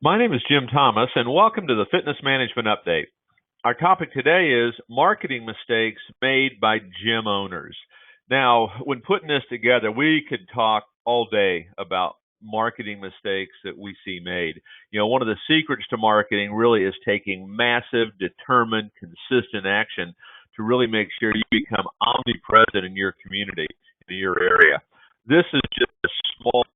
My name is Jim Thomas, and welcome to the Fitness Management Update. Our topic today is marketing mistakes made by gym owners. Now, when putting this together, we could talk all day about marketing mistakes that we see made. One of the secrets to marketing really is taking massive, determined, consistent action to really make sure you become omnipresent in your community, in your area. This is just a small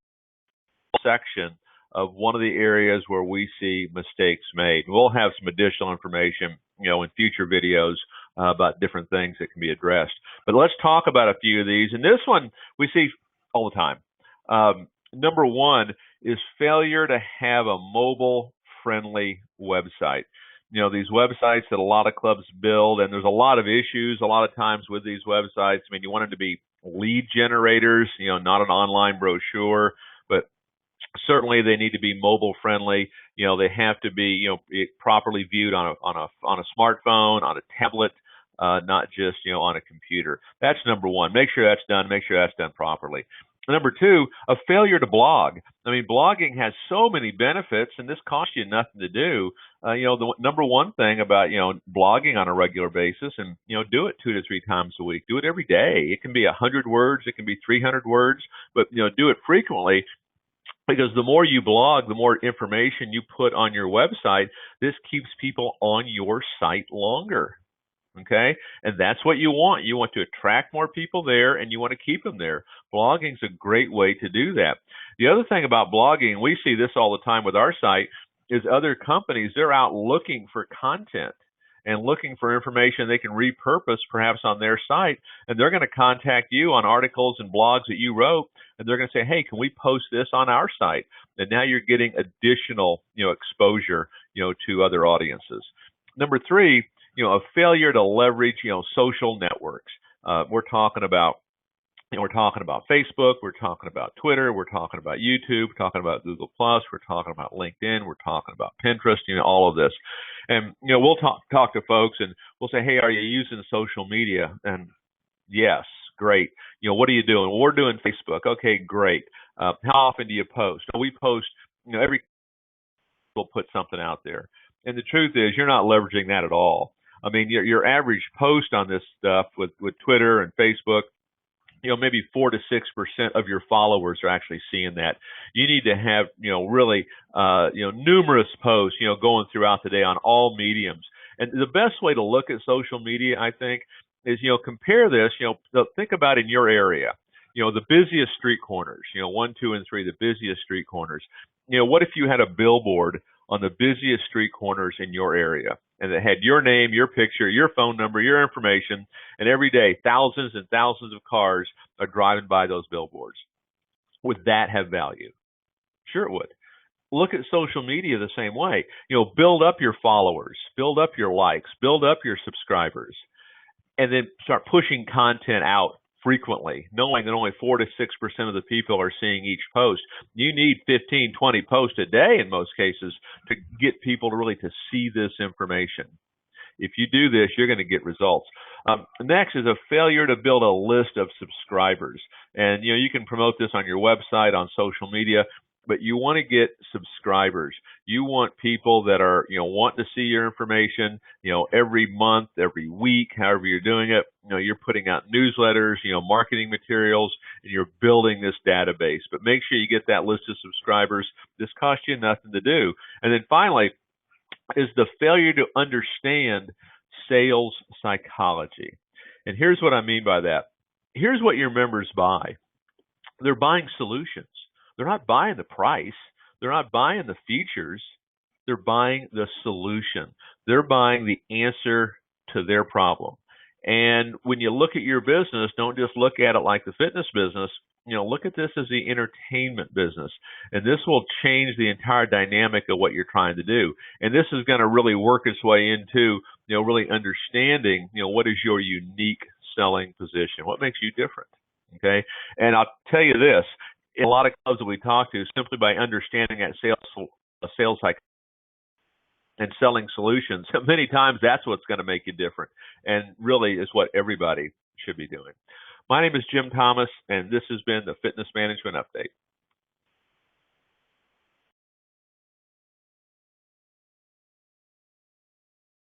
section of one of the areas where we see mistakes made. We'll have some additional information, in future videos about different things that can be addressed. But let's talk about a few of these. And this one we see all the time. Number one is failure to have a mobile-friendly website. These websites that a lot of clubs build, and there's a lot of issues a lot of times with these websites. I mean, you want them to be lead generators, not an online brochure, but certainly they need to be mobile friendly. They have to be, properly viewed on a smartphone, on a tablet, not just, on a computer. That's number one. Make sure that's done. Make sure that's done properly. Number two, a failure to blog. I mean, blogging has so many benefits, and this costs you nothing to do. The number one thing about, blogging on a regular basis, and, do it 2 to 3 times a week. Do it every day. It can be 100 words. It can be 300 words, but, do it frequently. Because the more you blog, the more information you put on your website, this keeps people on your site longer. Okay? And that's what you want. You want to attract more people there, and you want to keep them there. Blogging is a great way to do that. The other thing about blogging, we see this all the time with our site, is other companies, they're out looking for content and looking for information they can repurpose perhaps on their site, and they're going to contact you on articles and blogs that you wrote, and they're going to say, hey, can we post this on our site? And now you're getting additional, exposure, to other audiences. Number three, a failure to leverage, social networks. We're talking about Facebook, we're talking about Twitter, we're talking about YouTube, we're talking about Google Plus, we're talking about LinkedIn, we're talking about Pinterest, all of this. And, we'll talk to folks and we'll say, hey, are you using social media? And yes, great. What are you doing? Well, we're doing Facebook. Okay, great. How often do you post? We post, every we'll put something out there. And the truth is you're not leveraging that at all. I mean, your average post on this stuff with Twitter and Facebook, maybe 4 to 6% of your followers are actually seeing that. You need to have, really, numerous posts, going throughout the day on all mediums. And the best way to look at social media, I think, is, compare this, think about in your area, the busiest street corners, 1, 2, and 3, the busiest street corners. What if you had a billboard on the busiest street corners in your area, and it had your name, your picture, your phone number, your information, and every day thousands and thousands of cars are driving by those billboards? Would that have value? Sure it would. Look at social media the same way. Build up your followers, build up your likes, build up your subscribers, and then start pushing content out frequently, knowing that only 4 to 6% of the people are seeing each post. You need 15, 20 posts a day in most cases to get people to really to see this information. If you do this, you're going to get results. Next is a failure to build a list of subscribers. And, you can promote this on your website, on social media, but you want to get subscribers. You want people that are, want to see your information, every month, every week, however you're doing it. You're putting out newsletters, marketing materials, and you're building this database. But make sure you get that list of subscribers. This costs you nothing to do. And then finally is the failure to understand sales psychology. And here's what I mean by that. Here's what your members buy. They're buying solutions. They're not buying the price. They're not buying the features. They're buying the solution. They're buying the answer to their problem. And when you look at your business, don't just look at it like the fitness business. Look at this as the entertainment business. And this will change the entire dynamic of what you're trying to do. And this is going to really work its way into, really understanding, what is your unique selling position? What makes you different? Okay. And I'll tell you this, in a lot of clubs that we talk to, simply by understanding that sales cycle and selling solutions, many times that's what's going to make you different, and really is what everybody should be doing. My name is Jim Thomas, and this has been the Fitness Management Update.